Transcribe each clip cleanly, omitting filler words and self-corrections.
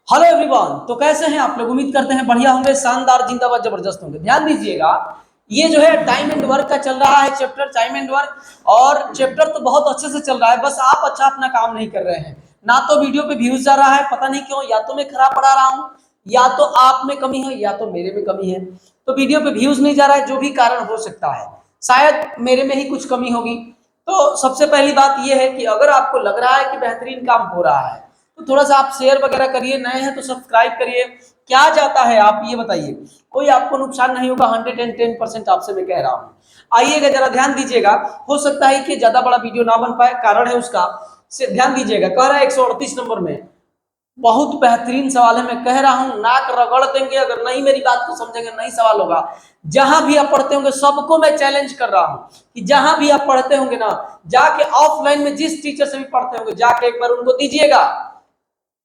Hello everyone. तो कैसे हैं आप लोग? उम्मीद करते हैं बढ़िया होंगे, शानदार, जिंदाबाद, जबरदस्त होंगे। ध्यान दीजिएगा, ये जो है टाइम एंड वर्क का चल रहा है चैप्टर, टाइम एंड वर्क। और चैप्टर तो बहुत अच्छे से चल रहा है, बस आप अच्छा अपना काम नहीं कर रहे हैं। ना तो वीडियो पे व्यूज जा रहा है, पता नहीं क्यों, या तो मैं खराब पढ़ा रहा हूँ, या तो आप में कमी है, या तो मेरे में कमी है। तो वीडियो पे व्यूज नहीं जा रहा है, जो भी कारण हो सकता है, शायद मेरे में ही कुछ कमी होगी। तो सबसे पहली बात यह है कि अगर आपको लग रहा है कि बेहतरीन काम हो रहा है तो थोड़ा सा आप शेयर वगैरह करिए, नए हैं तो सब्सक्राइब करिए। क्या जाता है, आप ये बताइए, कोई आपको नुकसान नहीं होगा। 110% आपसे मैं कह रहा हूँ। आइएगा, जरा ध्यान दीजिएगा। हो सकता है कि ज्यादा बड़ा वीडियो ना बन पाए, कारण है उसका, से ध्यान दीजिएगा। कह रहा है 138 नंबर में बहुत बेहतरीन सवाल है। मैं कह रहा हूं, नाक रगड़ देंगे अगर नहीं मेरी बात को समझेंगे, नहीं सवाल होगा। जहां भी आप पढ़ते होंगे, सबको मैं चैलेंज कर रहा हूं कि जहां भी आप पढ़ते होंगे ना, जाके ऑफलाइन में जिस टीचर से भी पढ़ते होंगे, जाके एक बार उनको दीजिएगा।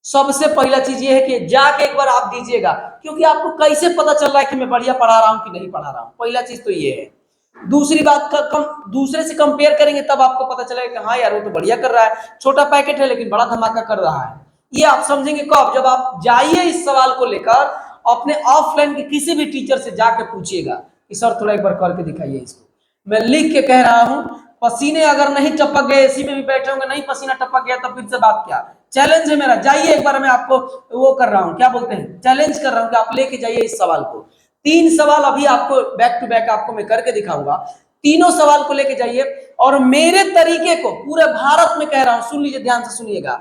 सबसे पहला चीज ये है कि जाके एक बार आप दीजिएगा, क्योंकि आपको कैसे पता चल रहा है कि मैं बढ़िया पढ़ा रहा हूं कि नहीं पढ़ा रहा हूं। पहला चीज तो ये है। दूसरी बात का दूसरे से कंपेयर करेंगे, तब आपको पता चलेगा कि हाँ यार, वो तो बढ़िया कर रहा है, छोटा पैकेट है लेकिन बड़ा धमाका कर रहा है। ये आप समझेंगे कब? जब आप जाइए इस सवाल को लेकर अपने ऑफलाइन के किसी भी टीचर से जाके पूछिएगा कि सर थोड़ा एक बार करके दिखाइए इसको। मैं लिख के कह रहा हूं, पसीने अगर नहीं टपक गए, एसी में भी बैठे होंगे, नहीं पसीना टपक गया, तो फिर से बात क्या। चैलेंज है मेरा, जाइए एक बार, मैं आपको वो कर रहा हूं, क्या बोलते हैं, चैलेंज कर रहा हूं कि आप लेके जाइए इस सवाल को। 3 सवाल अभी आपको बैक टू बैक आपको मैं करके दिखाऊंगा। तीनों सवाल को लेके जाइए और मेरे तरीके को पूरे भारत में कह रहा हूं, सुन लीजिए, ध्यान से सुनिएगा।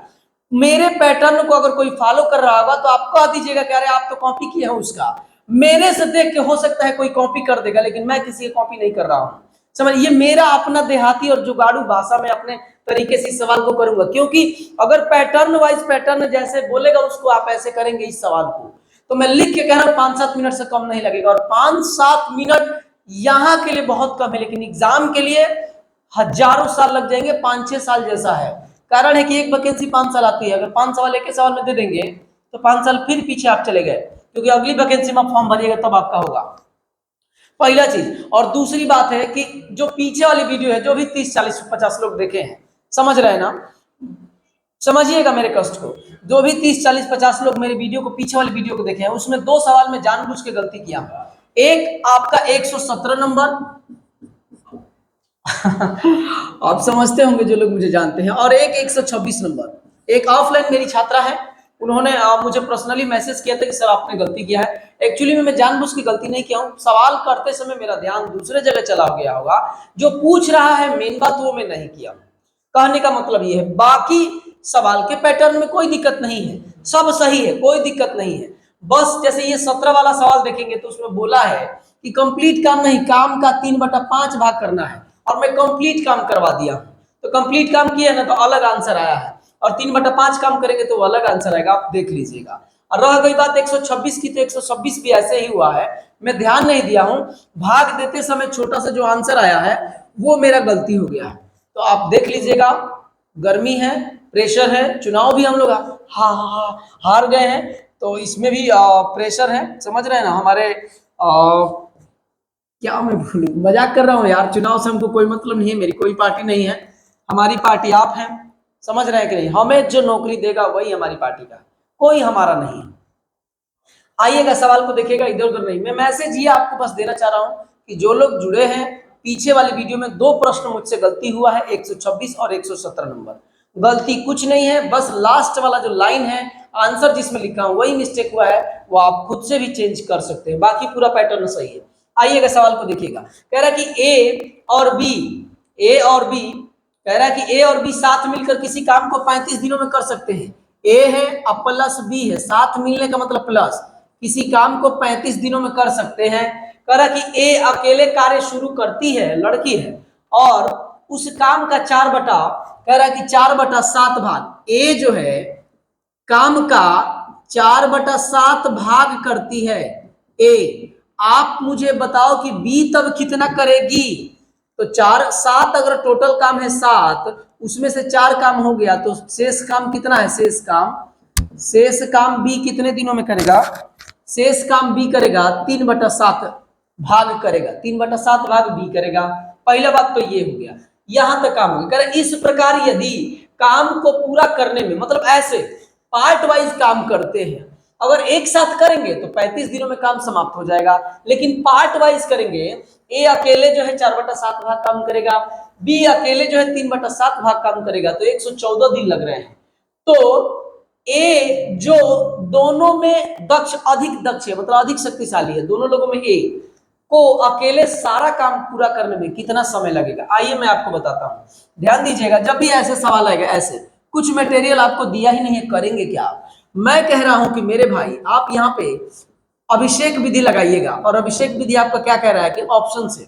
मेरे पैटर्न को अगर कोई फॉलो कर रहा होगा तो आप कह दीजिएगा कि अरे आप तो कॉपी किए हैं उसका। मेरे से देख के हो सकता है कोई कॉपी कर देगा, लेकिन मैं किसी की कॉपी नहीं कर रहा हूं। समझ, ये मेरा अपना देहाती और जुगाड़ू भाषा में अपने तरीके से इस सवाल को करूंगा, क्योंकि अगर पैटर्न वाइज पैटर्न जैसे बोलेगा उसको आप ऐसे करेंगे इस सवाल को, तो मैं लिख के कह रहा हूं 5-7 मिनट से कम नहीं लगेगा। और 5-7 मिनट यहां के लिए बहुत कम है, लेकिन एग्जाम के लिए हजारों साल लग जाएंगे, 5-6 साल जैसा है। कारण है कि एक वैकेंसी 5 साल आती है, अगर 5 सवाल एक सवाल में दे देंगे तो 5 साल फिर पीछे आप चले गए, क्योंकि अगली वैकेंसी में फॉर्म भरिएगा तब आपका होगा। पहला चीज। और दूसरी बात है कि जो पीछे वाली वीडियो है, जो भी 30-40-50 लोग देखे हैं, समझ रहे हैं ना, समझिएगा मेरे कष्ट को। जो भी 30-40-50 लोग मेरे वीडियो को, पीछे वाली वीडियो को देखे हैं, उसमें 2 सवाल में जानबूझ के गलती किया। एक आपका 117 नंबर आप समझते होंगे जो लोग मुझे जानते हैं, और एक 126 नंबर। एक ऑफलाइन मेरी छात्रा है, उन्होंने मुझे पर्सनली मैसेज किया था कि सर आपने गलती किया है। एक्चुअली में मैं जानबूझ के गलती नहीं किया हूँ, सवाल करते समय मेरा ध्यान दूसरे जगह चला गया होगा। जो पूछ रहा है मेन बात वो मैं नहीं किया। कहने का मतलब ये है, बाकी सवाल के पैटर्न में कोई दिक्कत नहीं है, सब सही है, कोई दिक्कत नहीं है। बस जैसे ये 17 वाला सवाल देखेंगे तो उसमें बोला है कि कंप्लीट काम नहीं, काम का 3/5 भाग करना है, और मैं कंप्लीट काम करवा दिया। तो कंप्लीट काम किया ना तो अलग आंसर आया है, और 3/5 काम करेंगे तो वो अलग आंसर आएगा, आप देख लीजिएगा। और रह गई बात 126 की, तो 126 भी ऐसे ही हुआ है, मैं ध्यान नहीं दिया हूं। भाग देते समय छोटा सा जो आंसर आया है वो मेरा गलती हो गया है, तो आप देख लीजिएगा। गर्मी है, प्रेशर है, चुनाव भी हम लोग हार गए हैं, तो इसमें भी प्रेशर है। समझ रहे हैं ना, हमारे क्या मैं बोलूं, मजाक कर रहा हूँ यार। चुनाव से हमको कोई मतलब नहीं है, मेरी कोई पार्टी नहीं है, हमारी पार्टी आप हैं। समझ रहे हैं कि नहीं? हमें जो नौकरी देगा वही हमारी पार्टी का, कोई हमारा नहीं है। आइएगा, सवाल को देखिएगा, इधर उधर नहीं। मैं मैसेज ये आपको बस देना चाह रहा हूं कि जो लोग जुड़े हैं, पीछे वाली वीडियो में 2 प्रश्न मुझसे गलती हुआ है, 126 और 117 नंबर। गलती कुछ नहीं है, बस लास्ट वाला जो लाइन है, आंसर जिसमें लिखा हूं वही मिस्टेक हुआ है, वो आप खुद से भी चेंज कर सकते हैं, बाकी पूरा पैटर्न सही है। आइएगा, सवाल को देखिएगा। कह रहा है कि ए और बी कह रहा है कि ए और बी साथ मिलकर किसी काम को 35 दिनों में कर सकते हैं। ए है अब प्लस बी है, साथ मिलने का मतलब प्लस, किसी काम को 35 दिनों में कर सकते हैं। कह रहा कि ए अकेले कार्य शुरू करती है, लड़की है, और उस काम का 4 कह रहा कि 4/7 भाग, ए जो है काम का 4/7 भाग करती है ए। आप मुझे बताओ कि बी तब कितना करेगी? तो 4-7 अगर टोटल काम है 7, उसमें से 4 काम हो गया, तो शेष काम कितना है? शेष काम बी कितने दिनों में करेगा? शेष काम बी करेगा 3/7 भाग करेगा, 3/7 भाग बी करेगा। पहला बात तो ये हो गया, यहां तक काम हो गया। इस प्रकार यदि काम को पूरा करने में, मतलब ऐसे पार्ट वाइज काम करते हैं। अगर एक साथ करेंगे तो 35 दिनों में काम समाप्त हो जाएगा, लेकिन पार्ट वाइज करेंगे, ए अकेले जो है 4/7 भाग काम करेगा, बी अकेले जो है 3/7 भाग काम करेगा, तो 114 दिन लग रहे हैं। तो ए जो दोनों में अधिक दक्ष है, मतलब अधिक शक्तिशाली है, दोनों लोगों में ए को अकेले सारा काम पूरा करने में कितना समय लगेगा, आइए मैं आपको बताता हूं। ध्यान दीजिएगा, जब भी ऐसे सवाल आएगा, ऐसे कुछ मटेरियल आपको दिया ही नहीं है, करेंगे क्या? मैं कह रहा हूं कि मेरे भाई आप यहाँ पे अभिषेक विधि लगाइएगा, और अभिषेक विधि आपका क्या कह रहा है कि ऑप्शन से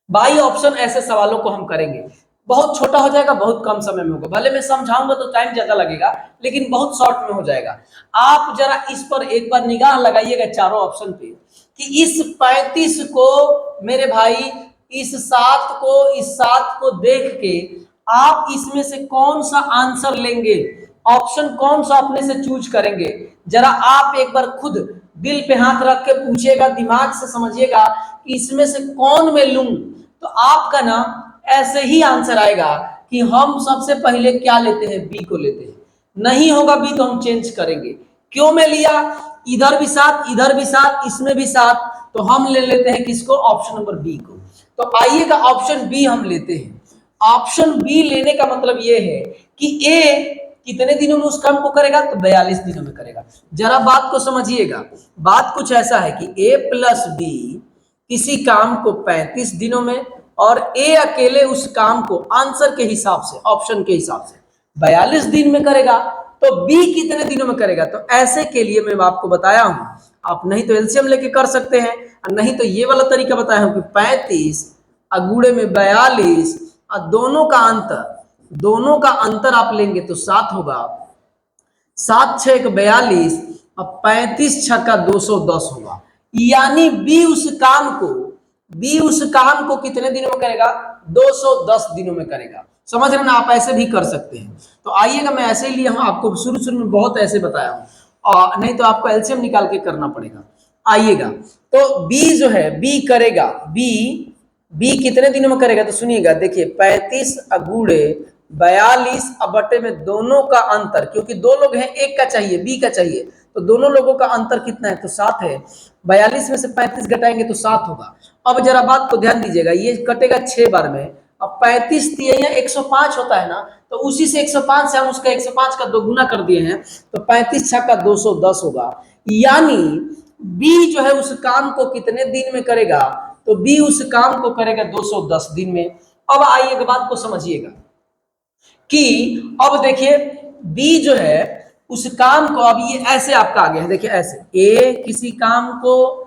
बाई ऑप्शन ऐसे सवालों को हम करेंगे। बहुत छोटा हो जाएगा, बहुत कम समय में होगा, भले मैं समझाऊंगा तो टाइम ज्यादा लगेगा, लेकिन बहुत शॉर्ट में हो जाएगा। आप जरा इस पर एक बार निगाह लगाइएगा चारों ऑप्शन पे कि इस 35 को मेरे भाई, इस 7 को देख के आप इसमें से कौन सा आंसर लेंगे, ऑप्शन कौन सा अपने से चूज करेंगे। जरा आप एक बार खुद दिल पे हाथ रख के पूछिएगा, दिमाग से समझिएगा कि इसमें से कौन मैं लूं, तो आपका ना ऐसे ही आंसर आएगा कि हम सबसे पहले क्या लेते हैं, बी को लेते हैं। नहीं होगा बी तो हम चेंज करेंगे। क्यों मैं लिया, इधर भी 7, इधर भी 7, इसमें भी 7, तो हम ले लेते हैं किसको, ऑप्शन नंबर बी को। तो आइएगा ऑप्शन बी हम लेते हैं। ऑप्शन बी लेने का मतलब यह है कि ए कितने दिनों में उस काम को करेगा, तो 42 दिनों में करेगा। जरा बात को समझिएगा, बात कुछ ऐसा है कि ए प्लस बी किसी काम को 35 दिनों में, और ए अकेले उस काम को आंसर के हिसाब से, ऑप्शन के हिसाब से 42 दिन में करेगा, तो बी कितने दिनों में करेगा। तो ऐसे के लिए मैं आपको बताया हूं, आप नहीं तो एलसीएम लेके कर सकते हैं, और नहीं तो ये वाला तरीका बताया हूं कि 35 अगुड़े में 42, और दोनों का अंतर आप लेंगे तो 7 होगा, 7 6 42, और 35 6 210 होगा। यानी बी उस काम को कितने दिनों में करेगा, 210 दिनों में करेगा। समझ रहे ना, आप ऐसे भी कर सकते हैं। तो आइएगा, मैं ऐसे ही लिया हूं, आपको शुरू में बहुत ऐसे बताया हूं, और नहीं तो आपको एलसीएम निकाल के करना पड़ेगा। आइएगा, तो बी जो है, बी करेगा, बी कितने दिनों में करेगा, तो सुनिएगा, देखिए 35 अगुड़े 42 बटे में दोनों का अंतर, क्योंकि दो लोग हैं, एक का चाहिए, बी का चाहिए, तो दोनों लोगों का अंतर कितना है, तो 7 है। 42 में से 35 घटाएंगे तो 7 होगा। अब जरा बात को ध्यान दीजिएगा, ये कटेगा 6 बार में। अब 35 105 होता है ना, तो उसी से 105 से हम उसका 105 का दोगुना कर दिए हैं, तो 35 6 210 होगा। यानी बी जो है उस काम को कितने दिन में करेगा, तो बी उस काम को करेगा 210 दिन में। अब आइए बात को समझिएगा कि अब देखिए बी जो है उस काम को, अब ये ऐसे आपका आ गया है, देखिए ऐसे ए किसी काम को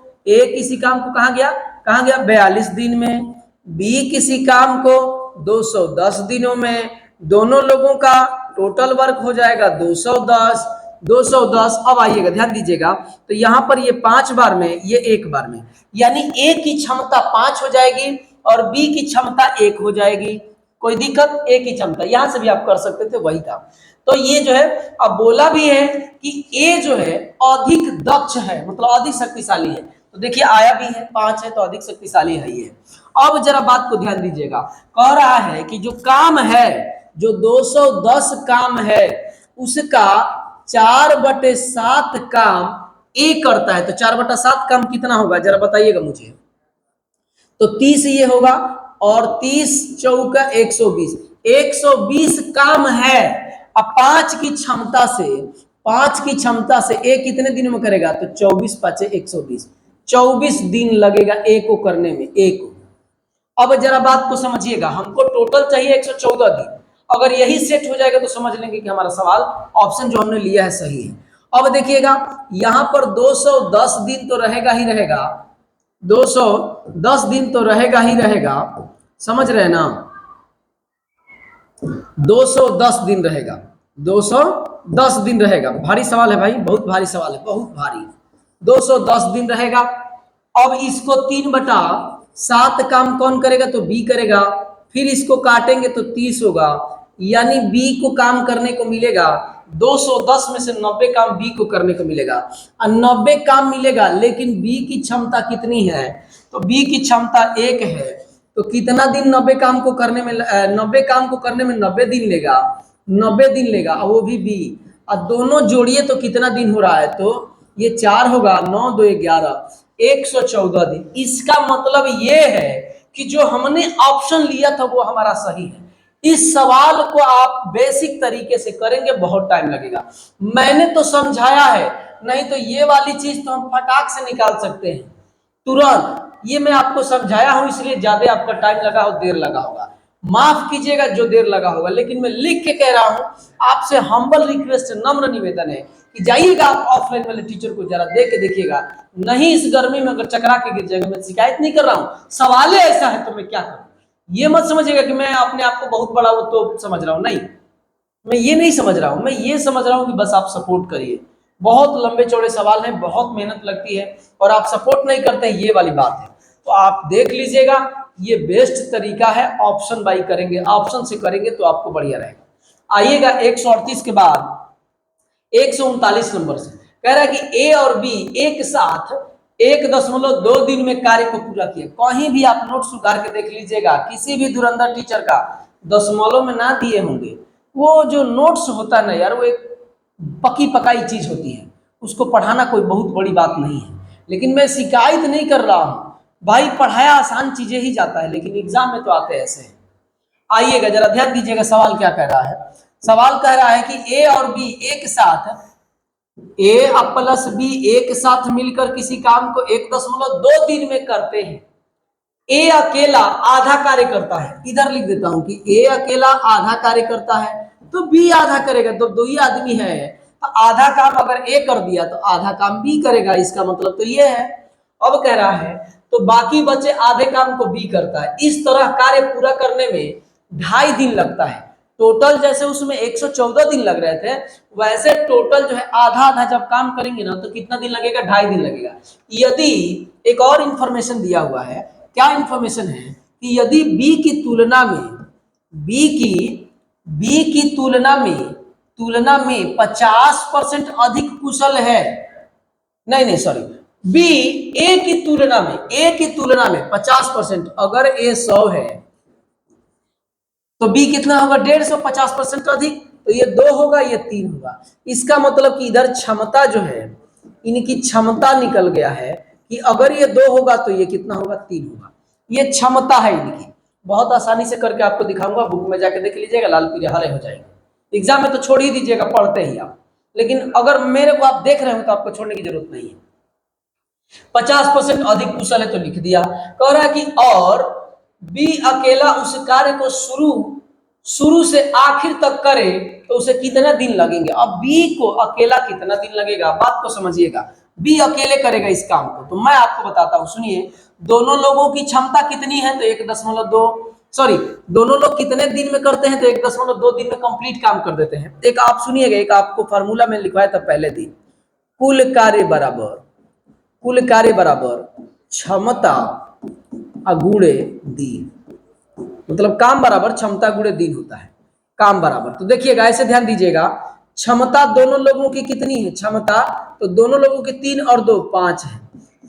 कहा गया 42 दिन में, बी किसी काम को 210 दिनों में, दोनों लोगों का टोटल वर्क हो जाएगा 210। अब आइएगा, ध्यान दीजिएगा, तो यहां पर ये 5 बार में, ये 1 बार में, यानी ए की क्षमता 5 हो जाएगी और बी की क्षमता 1 हो जाएगी। कोई दिक्कत, ए की क्षमता, यहां से भी आप कर सकते थे, वही था। तो ये जो है, अब बोला भी है कि ए जो है अधिक दक्ष है, मतलब अधिक शक्तिशाली है, तो देखिए आया भी है, 5 है तो अधिक शक्तिशाली है ये। अब जरा बात को ध्यान दीजिएगा, कह रहा है कि जो काम है, जो 210 काम है, उसका 4/7 काम ए करता है, तो 4/7 काम कितना होगा, जरा बताइएगा मुझे। तो 30 ये होगा, और 30 चौका 120 काम है। अब 5 की क्षमता से ए कितने दिनों में करेगा, तो 24 5 120, 24 दिन लगेगा ए को करने में, ए को। अब जरा बात को समझिएगा, हमको टोटल चाहिए 114 दिन। अगर यही सेट हो जाएगा तो समझ लेंगे कि हमारा सवाल, ऑप्शन जो हमने लिया है सही है। अब देखिएगा, यहां पर 210 दिन तो रहेगा ही रहेगा, 210 दिन तो रहेगा ही रहेगा, समझ रहे हैं ना, 210 दिन रहेगा, 210 दिन रहेगा। भारी सवाल है भाई, बहुत भारी सवाल है, बहुत भारी। 210 दिन रहेगा। अब इसको 3/7 काम कौन करेगा, तो बी करेगा, फिर इसको काटेंगे तो 30 होगा, यानी बी को काम करने को मिलेगा 210 में से 90 काम बी को करने को मिलेगा, और 90 काम मिलेगा, लेकिन बी की क्षमता कितनी है, तो बी की क्षमता 1 है, तो कितना दिन 90 काम को करने में 90 दिन लेगा, 90 दिन लेगा, और वो भी बी। और दोनों जोड़िए तो कितना दिन हो रहा है, तो ये 4 होगा, 9 2 11, 114 दिन। इसका मतलब ये है कि जो हमने ऑप्शन लिया था वो हमारा सही है। इस सवाल को आप बेसिक तरीके से करेंगे, बहुत टाइम लगेगा। मैंने तो समझाया है, नहीं तो ये वाली चीज तो हम फटाक से निकाल सकते हैं तुरंत। ये मैं आपको समझाया हूं, इसलिए ज्यादा आपका टाइम लगा हो, देर लगा होगा, माफ कीजिएगा जो देर लगा होगा। लेकिन मैं लिख के कह रहा हूं, आपसे हम्बल रिक्वेस्ट, नम्र निवेदन है कि जाइएगा आप ऑफलाइन वाले टीचर को जरा देख के देखिएगा। नहीं इस गर्मी में अगर चकरा के गिर जाएगा, मैं शिकायत नहीं कर रहा हूं, सवाल ऐसा है तो मैं क्या करूं। ये मत समझिएगा कि मैं अपने आप को बहुत बड़ा वो तो समझ रहा हूं, नहीं, मैं ये नहीं समझ रहा हूं। मैं ये समझ रहा हूं कि बस आप सपोर्ट करिए। बहुत लंबे चौड़े सवाल हैं, बहुत मेहनत लगती है, और आप सपोर्ट नहीं करते हैं, ये वाली बात है। तो आप देख लीजिएगा, ये बेस्ट तरीका है, ऑप्शन बाई करेंगे, ऑप्शन से करेंगे तो आपको बढ़िया रहेगा। आइएगा 138 के बाद 139 नंबर से कह रहा है कि ए और बी एक साथ 1.2 दिन में कार्य को पूरा किया। कहीं भी आप नोट्स उतार के देख लीजिएगा, किसी भी धुरंधर टीचर का दशमलव में ना दिए होंगे। वो जो नोट्स होता है ना यार, वो एक पकी पकाई चीज होती है, उसको पढ़ाना कोई बहुत बड़ी बात नहीं है। लेकिन मैं शिकायत नहीं कर रहा हूं भाई, पढ़ाया आसान चीजें ही जाता है, लेकिन एग्जाम में तो आते ऐसे हैं। आइएगा जरा ध्यान दीजिएगा, सवाल क्या कह रहा है। सवाल कह रहा है कि ए और बी एक साथ, ए प्लस बी एक साथ मिलकर किसी काम को 1.2 दिन में करते हैं। ए अकेला आधा कार्य करता है, इधर लिख देता हूं कि ए अकेला आधा कार्य करता है, तो बी आधा करेगा। तो दो ही आदमी है, तो आधा काम अगर ए कर दिया तो आधा काम बी करेगा, इसका मतलब तो ये है। अब कह रहा है तो बाकी बचे आधे काम को बी करता है। इस तरह कार्य पूरा करने में 2.5 दिन लगता है। टोटल जैसे उसमें 114 दिन लग रहे थे, वैसे टोटल जो है आधा आधा जब काम करेंगे ना, तो कितना दिन लगेगा, 2.5 दिन लगेगा। यदि एक और इंफॉर्मेशन दिया हुआ है, क्या इंफॉर्मेशन है कि यदि बी की तुलना में, बी की तुलना में 50% अधिक कुशल है, नहीं सॉरी, बी ए की तुलना में 50%, अगर ए 100 है तो बी कितना होगा, 150, 50% अधिक, तो ये 2 होगा, ये 3 होगा। इसका मतलब कि इधर क्षमता जो है, इनकी क्षमता निकल गया है कि अगर ये 2 होगा तो ये कितना होगा, 3 होगा। ये क्षमता है इनकी, बहुत आसानी से करके आपको दिखाऊंगा, बुक में जाके देख लीजिएगा, लाल पीले हरे हो जाएंगे। एग्जाम में तो छोड़ ही दीजिएगा, पढ़ते ही आप, लेकिन अगर मेरे को आप देख रहे हो तो आपको छोड़ने की जरूरत नहीं है। 50% अधिक कुशल है तो लिख दिया। कह रहा है कि और बी अकेला उस कार्य को शुरू से आखिर तक करे तो उसे कितना दिन लगेंगे। अब बी को अकेला कितना दिन लगेगा, बात को समझिएगा। बी अकेले करेगा इस काम को, तो मैं आपको बताता हूं, सुनिए। दोनों लोगों की क्षमता कितनी है, तो 1.2, सॉरी, दोनों लोग कितने दिन में करते हैं, तो 1.2 दिन में कंप्लीट काम कर देते हैं। एक आप सुनिएगा, एक आपको फार्मूला में लिखवाया था पहले दिन, कुल कार्य बराबर क्षमता गुणे दिन, मतलब काम बराबर क्षमता गुणे दिन होता है, काम बराबर। तो देखिएगा, ऐसे ध्यान दीजिएगा, क्षमता दोनों लोगों की कितनी है, क्षमता तो दोनों लोगों की 3 और 2 5 है,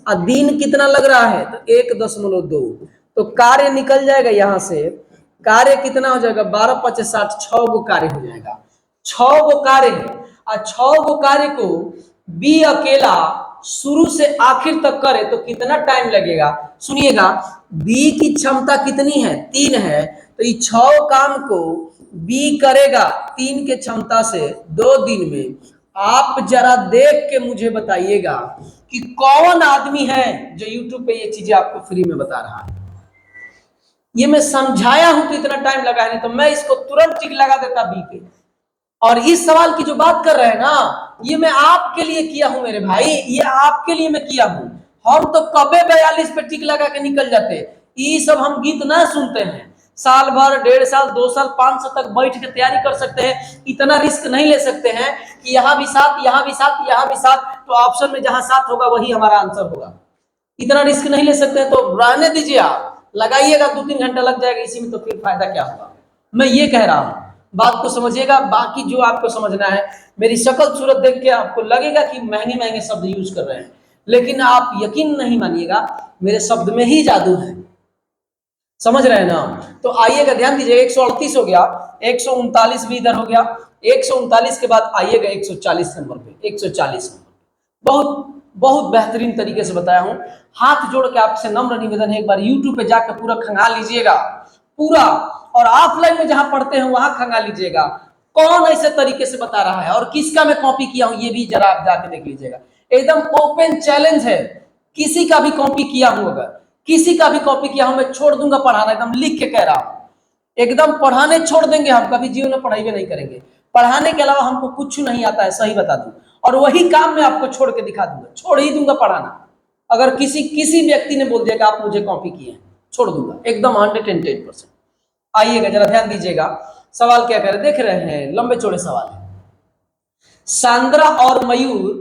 और दिन कितना लग रहा है, तो 1.2, तो कार्य निकल जाएगा यहां से। कार्य कितना हो जाएगा, 12 5 60, 6 गो कार्य हो जाएगा। 6 गो कार्य है, और 6 गो कार्य को बी अकेला शुरू से आखिर तक करे तो कितना टाइम लगेगा। सुनिएगा, बी की क्षमता कितनी है, 3 है, तो ये 6 काम को बी करेगा 3 के क्षमता से 2 दिन में। आप जरा देख के मुझे बताइएगा कि कौन आदमी है जो यूट्यूब पे ये चीजें आपको फ्री में बता रहा है। ये मैं समझाया हूं तो इतना टाइम लगा है, नहीं तो मैं इसको तुरंत टिक लगा देता बी पे। और इस सवाल की जो बात कर रहे हैं ना, ये मैं आपके लिए किया हूं मेरे भाई, ये आपके लिए मैं किया हूं। हम तो कबे 42 पे टिक लगा के निकल जाते। ये सब हम गीत ना सुनते हैं, साल भर 1.5 साल 2 साल 5 साल तक बैठ के तैयारी कर सकते हैं। इतना रिस्क नहीं ले सकते हैं कि यहाँ भी 7 यहाँ भी 7 यहाँ भी 7, तो ऑप्शन में जहां 7 होगा वही हमारा आंसर होगा। इतना रिस्क नहीं ले सकते हैं, तो रहने दीजिए, आप लगाइएगा 2-3 घंटा लग जाएगा इसी में, तो फिर फायदा क्या होगा। मैं ये कह रहा हूं, बात को समझिएगा। बाकी जो आपको समझना है, मेरी शक्ल सूरत देख के आपको लगेगा कि महंगे महंगे शब्द यूज कर रहे हैं, लेकिन आप यकीन नहीं मानिएगा, मेरे शब्द में ही जादू है। समझ रहे हैं ना। तो आइएगा ध्यान दीजिए, 138 हो गया, 139 भी इधर हो गया, 139 के बाद आइएगा 140 नंबर पे, 140 नंबर। बहुत बहुत बेहतरीन तरीके से बताया हूं। हाथ जोड़ के आपसे नम्र निवेदन है, एक बार यूट्यूब पे जाकर पूरा खंगाल लीजिएगा पूरा, और ऑफलाइन में जहां पढ़ते हैं वहां खंगाल लीजिएगा कौन ऐसे तरीके से बता रहा है और किसका मैं कॉपी किया हूं, ये भी जरा आप जाके देख लीजिएगा। एकदम ओपन चैलेंज है, किसी का भी कॉपी किया हूं, अगर किसी का भी कॉपी किया हूं मैं छोड़ दूंगा पढ़ाना, एकदम लिख के कह रहा हूं। एकदम पढ़ाने छोड़ देंगे हम, कभी जीवन में पढ़ाई भी नहीं करेंगे। पढ़ाने के अलावा हमको कुछ नहीं आता है, सही बता दूं, और वही काम मैं आपको छोड़ के दिखा दूंगा, छोड़ ही दूंगा पढ़ाना। अगर किसी किसी व्यक्ति ने बोल दिया कि आप मुझे कॉपी किए हैं, छोड़ दूंगा एकदम 110%। आइएगा जरा ध्यान दीजिएगा, सवाल क्या करे देख रहे हैं, लंबे चौड़े सवाल है। सांद्रा और मयूर,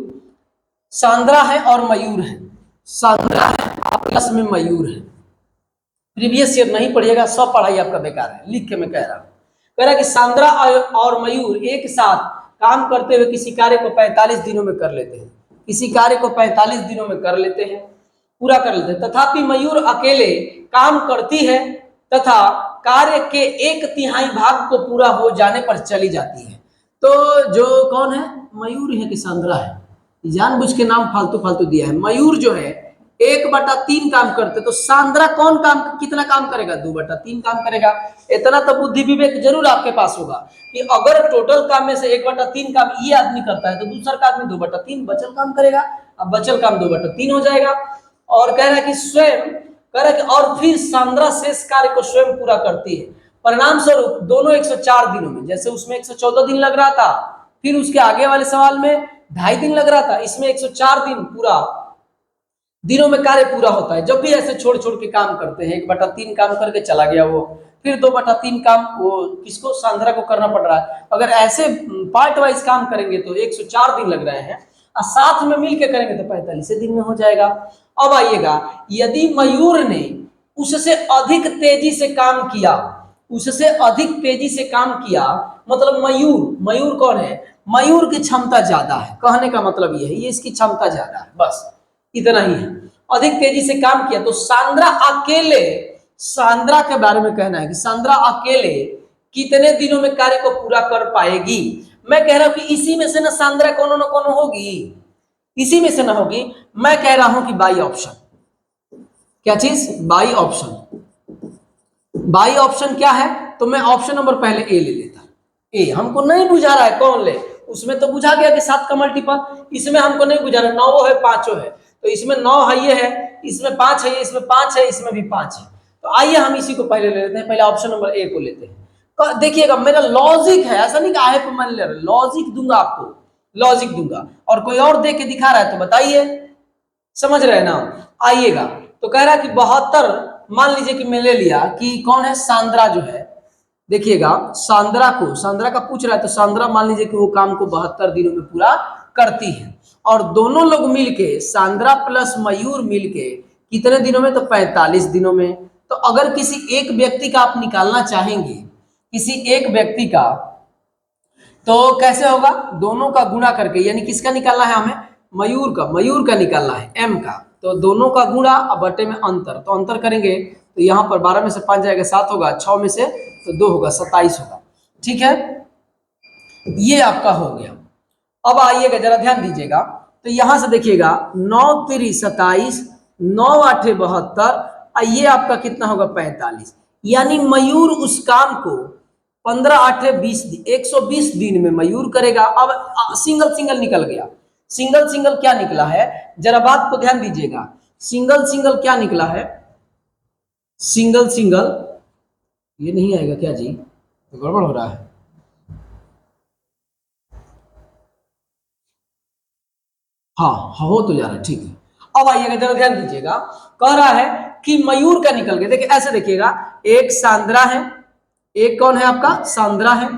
सांद्रा है और मयूर है, सांद्रा है प्लस में मयूर है। प्रीवियस ईयर नहीं पढ़िएगा, सब पढ़ाई आपका बेकार है, लिख के मैं कह रहा हूं। कह रहा कि सांद्रा और मयूर एक साथ काम करते हुए किसी कार्य को 45 दिनों में कर लेते हैं, किसी कार्य को 45 दिनों में कर लेते हैं, पूरा कर लेते हैं। तथापि मयूर अकेले काम करती है तथा कार्य के 1/3 भाग को पूरा हो जाने पर चली जाती है। तो जो कौन है, मयूर है कि सांद्रा है, जानबूझ के नाम फालतू फालतू दिया है। मयूर जो है 1/3 काम करते, तो सांद्रा कौन काम कितना काम करेगा, 2/3 काम करेगा। इतना तो बुद्धि विवेक जरूर आपके पास होगा कि अगर टोटल काम में से 1/3 काम ये आदमी करता है तो दूसरा का आदमी 2/3 बचल काम करेगा। अब बचल काम 2/3 हो जाएगा। और कह रहा है कि स्वयं, कह रहा है कि और फिर सांद्रा शेष कार्य को स्वयं पूरा करती है। परिणाम स्वरूप दोनों 104 दिनों में, जैसे उसमें 114 दिन लग रहा था, फिर उसके आगे वाले सवाल में 2.5 दिन लग रहा था, इसमें 104 दिन पूरा दिनों में कार्य पूरा होता है। जब भी ऐसे छोड़ छोड़ के काम करते हैं, 1/3 काम करके चला गया वो, फिर 2/3 काम वो किसको, सांद्रा को करना पड़ रहा है। अगर ऐसे पार्ट वाइज काम करेंगे तो 104 दिन लग रहे हैं, और साथ में मिलकर करेंगे तो 45 दिन में हो जाएगा। अब आइएगा, यदि मयूर ने उससे अधिक तेजी से काम किया, उससे अधिक तेजी से काम किया, मतलब मयूर, मयूर कौन है, मयूर की क्षमता ज्यादा है, कहने का मतलब ये है, ये इसकी क्षमता ज्यादा है, बस इतना ही है। अधिक तेजी से काम किया तो सांद्रा अकेले, सांद्रा के बारे में कहना है कि सांद्रा अकेले कितने दिनों में कार्य को पूरा कर पाएगी। मैं कह रहा हूं कि इसी में से ना सांद्रा कोनो न कोनो होगी, इसी में से ना होगी। मैं कह रहा हूं कि बाई ऑप्शन, क्या चीज, बाई ऑप्शन। बाई ऑप्शन क्या है, तो मैं ऑप्शन नंबर पहले ए ले लेता। ए हमको नहीं बुझा रहा है कौन ले, उसमें तो बुझा गया कि 7 का मल्टीपल, इसमें हमको नहीं बुझा रहा, 9 है 5 है, तो इसमें 9 है, ये है, इसमें 5 है, इसमें 5 है, इसमें भी 5 है। तो आइए हम इसी को पहले ले लेते हैं, पहले ऑप्शन नंबर ए को लेते हैं। तो देखिएगा मेरा लॉजिक है, ऐसा नहीं कि आहे पे मान ले रहा, लॉजिक दूंगा आपको, लॉजिक दूंगा, और कोई और दे के दिखा रहा है तो बताइए, समझ रहे हैं ना। आइएगा, तो कह रहा है कि 72, मान लीजिए कि मैं ले लिया कि कौन है, सांद्रा जो है, देखिएगा सांद्रा को, सांद्रा का पूछ रहा है, तो सांद्रा मान लीजिए कि वो काम को 72 दिनों में पूरा करती है, और दोनों लोग मिलके, सांद्रा प्लस मयूर मिलके कितने दिनों में, तो 45 दिनों में। तो अगर किसी एक व्यक्ति का आप निकालना चाहेंगे, किसी एक व्यक्ति का, तो कैसे होगा, दोनों का गुणा करके, यानी किसका निकालना है हमें, मयूर का, मयूर का निकालना है, एम का, तो दोनों का गुणा और बटे में अंतर, तो अंतर करेंगे तो यहाँ पर 12 में से 5 जाएगा 7 होगा, 6 में से तो 2 होगा, 27 होगा। ठीक है, ये आपका हो गया। अब आइएगा जरा ध्यान दीजिएगा, तो यहां से देखिएगा 9 3 27, 9 8 72, ये आपका कितना होगा, 45। यानी मयूर उस काम को 15 8 20 120 दिन में मयूर करेगा। अब सिंगल सिंगल निकल गया, सिंगल सिंगल क्या निकला है, जरा बात को ध्यान दीजिएगा, सिंगल सिंगल क्या निकला है, सिंगल सिंगल, ये नहीं आएगा क्या जी, तो गड़बड़ हो रहा है। हाँ हो तो जा रहा है, ठीक है। अब आइएगा जरा ध्यान दीजिएगा, कह रहा है कि मयूर का निकल गया। देखिए ऐसे देखिएगा, एक सांद्रा है, एक कौन है आपका, सांद्रा है,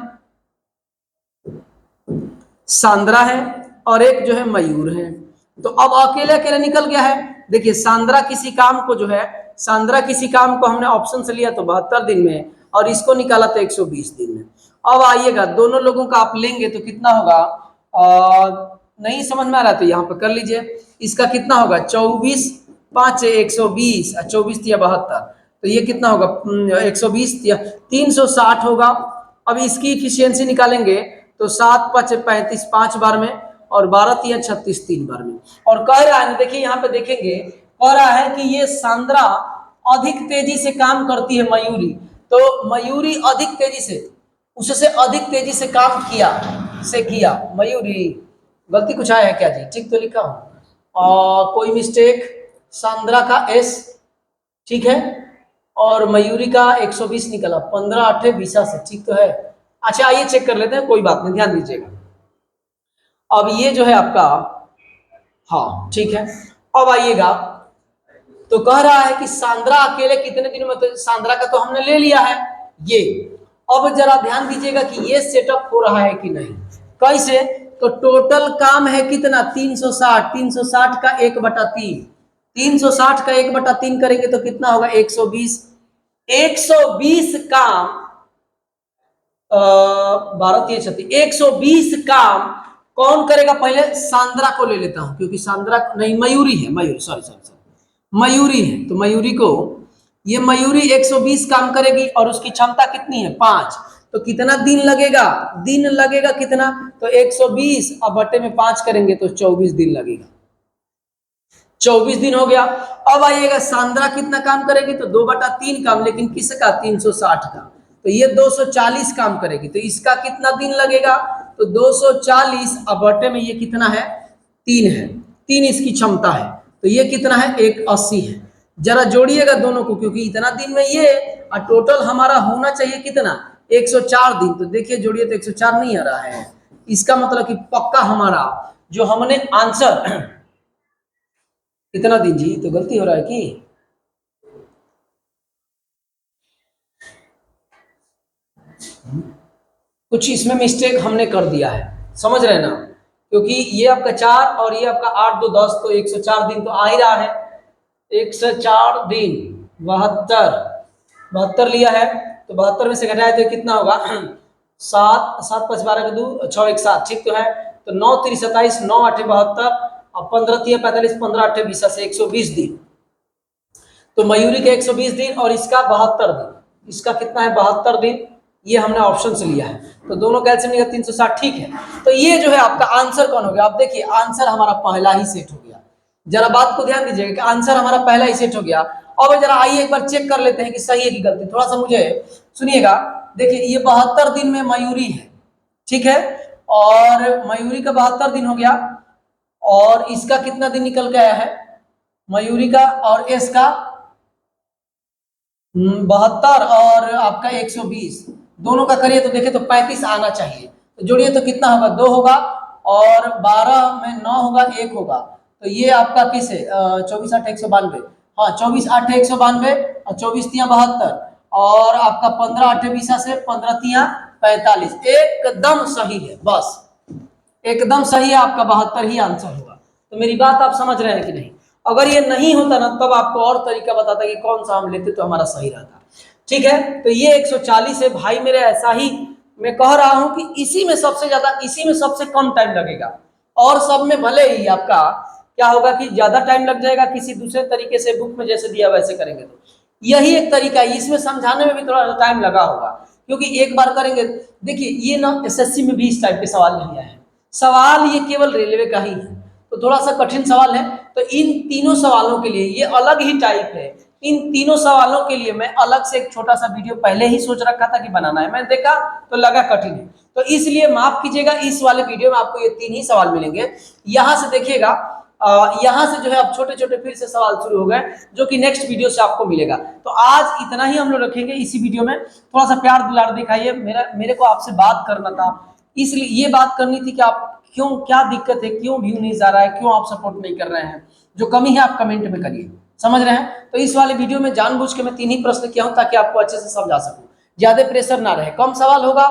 सांद्रा है, और एक जो है मयूर है। तो अब अकेले अकेले निकल गया है। देखिए सांद्रा किसी काम को जो है, सांद्रा किसी काम को हमने ऑप्शन से लिया तो 72 दिन में, और इसको निकाला तो 120 दिन में। अब आइएगा, दोनों लोगों का आप लेंगे तो कितना होगा, नहीं समझ में आ रहा तो यहाँ पे कर लीजिए, इसका कितना होगा, 24 5 120, 24 या 72, तो ये कितना होगा 120 या 360 होगा। अब इसकी इफिशियंसी निकालेंगे तो 7 5 35 5 बार में और 12 3 36 3 बार में। और कह रहा है, देखिए यहाँ पे देखेंगे, कह रहा है कि ये सांद्रा अधिक तेजी से काम करती है मयूरी। तो मयूरी अधिक तेजी से, उससे अधिक तेजी से काम किया मयूरी। गलती कुछ आया है क्या जी? ठीक तो लिखा हूं, कोई मिस्टेक? सांद्रा का एस ठीक है और मयूरी का 120 निकला, 15 8 20 से, ठीक तो है। अच्छा आइए चेक कर लेते हैं, कोई बात नहीं, ध्यान दीजिएगा। अब ये जो है आपका, हाँ ठीक है। अब आइएगा, तो कह रहा है कि सांद्रा अकेले कितने दिनों में, तो सांद्रा का तो हमने ले लिया है ये। अब जरा ध्यान दीजिएगा कि ये सेटअप हो रहा है कि नहीं, कैसे? तो टोटल काम है कितना 360, 360 का 1/3, 360 का 1/3 करेंगे तो कितना होगा 120, 120 काम 12 3 36, 120 काम कौन करेगा? पहले सांद्रा को ले लेता हूं, क्योंकि सांद्रा नहीं, मयूरी है, मयूरी, सॉरी मयूरी है। तो मयूरी को, ये मयूरी 120 काम करेगी और उसकी क्षमता कितनी है 5। तो कितना दिन लगेगा? दिन लगेगा कितना? तो 120 अब बटे में 5 करेंगे तो 24 दिन लगेगा। 24 दिन हो गया। अब आइएगा सांद्रा कितना काम करेगी? तो 2/3 काम, लेकिन किसका? 360 का। तो ये 240 काम करेगी, तो इसका कितना दिन लगेगा? तो 240 अब बटे में ये कितना है 3 है, 3 इसकी क्षमता है, तो ये कितना है 180 है। जरा जोड़िएगा दोनों को, क्योंकि इतना दिन में ये और टोटल हमारा होना चाहिए कितना 104 दिन। तो देखिए जोड़िए तो 104 नहीं आ रहा है, इसका मतलब कि पक्का हमारा जो हमने आंसर कितना दिन जी, तो गलती हो रहा है कि कुछ इसमें मिस्टेक हमने कर दिया है, समझ रहे ना? क्योंकि ये आपका 4 और ये आपका 8 2 10, तो 104 दिन तो आ ही रहा है। 104 दिन 72 लिया है, तो 72 में से घटाए तो कितना होगा 7 7 5 12 2 6 1 7, ठीक तो है। तो 9 3 27, 9 8 72 और 15 3 45, 15 8 20 से 120 दिन। तो मयूरी के 120 दिन और इसका 72 दिन, इसका कितना है 72 दिन, ये हमने ऑप्शन से लिया है। तो दोनों कैल्शियम निकला 360, ठीक है। तो ये जो है आपका आंसर कौन हो गया? आप देखिए आंसर हमारा पहला ही सेट हो गया। जरा बात को ध्यान दीजिएगा कि आंसर हमारा पहला ही सेट हो गया। अब जरा आइए एक बार चेक कर लेते हैं कि सही है कि गलती। थोड़ा सा मुझे सुनिएगा, देखिए ये 72 दिन में मयूरी है, ठीक है, और मयूरी का 72 दिन हो गया, और इसका कितना दिन निकल के आया है मयूरी का, और एस का 72 और आपका 120, दोनों का करिए तो देखे तो 35 आना चाहिए। तो जोड़िए तो कितना होगा 2 होगा, और 12 में 9 होगा, 1 होगा। तो ये आपका किस है 24 8 192, हाँ 24 8 192 और 24 3 72, और आपका 15 8 20 से 15 3 45, एकदम सही है, बस एकदम सही है आपका 72 ही आंसर होगा। तो मेरी बात आप समझ रहे हैं कि नहीं? अगर ये नहीं होता ना तब आपको और तरीका बताता कि कौन सा हम लेते तो हमारा सही रहता, ठीक है। तो ये 140 है भाई मेरे, ऐसा ही मैं कह रहा हूं कि इसी में सबसे ज्यादा, इसी में सबसे कम टाइम लगेगा, और सब में भले ही आपका क्या होगा कि ज्यादा टाइम लग जाएगा, किसी दूसरे तरीके से बुक में जैसे दिया वैसे करेंगे तो यही एक तरीका है। इसमें समझाने में भी थोड़ा टाइम लगा होगा, क्योंकि एक बार करेंगे। देखिए ये ना एसएससी में भी इस टाइप के सवाल नहीं आए हैं, सवाल ये केवल रेलवे का ही है, तो थोड़ा सा कठिन सवाल है। तो इन तीनों सवालों के लिए ये अलग ही टाइप है। इन तीनों सवालों के लिए मैं अलग से एक छोटा सा वीडियो पहले ही सोच रखा था कि बनाना है, मैं देखा तो लगा कठिन है, तो इसलिए माफ कीजिएगा, इस वाले वीडियो में आपको ये 3 ही सवाल मिलेंगे। यहाँ से देखिएगा, यहाँ से जो है अब छोटे छोटे फिर से सवाल शुरू हो गए, जो कि नेक्स्ट वीडियो से आपको मिलेगा। तो आज इतना ही हम लोग रखेंगे इसी वीडियो में। थोड़ा सा प्यार दुलार दिखाइए, मेरे को आपसे बात करना था, इसलिए ये बात करनी थी कि आप क्यों, क्या दिक्कत है, क्यों व्यू नहीं जा रहा है, क्यों आप सपोर्ट नहीं कर रहे हैं, जो कमी है आप कमेंट में करिए, समझ रहे हैं। तो इस वाले वीडियो में जानबूझ के मैं 3 ही प्रश्न किया हूं ताकि आपको अच्छे से समझा सकूं, ज्यादा प्रेशर ना रहे, कम सवाल होगा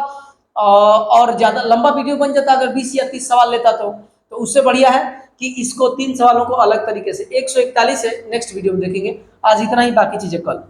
और ज्यादा लंबा वीडियो बन जाता अगर 20 या 30 सवाल लेता तो उससे बढ़िया है कि इसको 3 सवालों को अलग तरीके से 141 है नेक्स्ट वीडियो में देखेंगे। आज इतना ही, बाकी चीजें कल।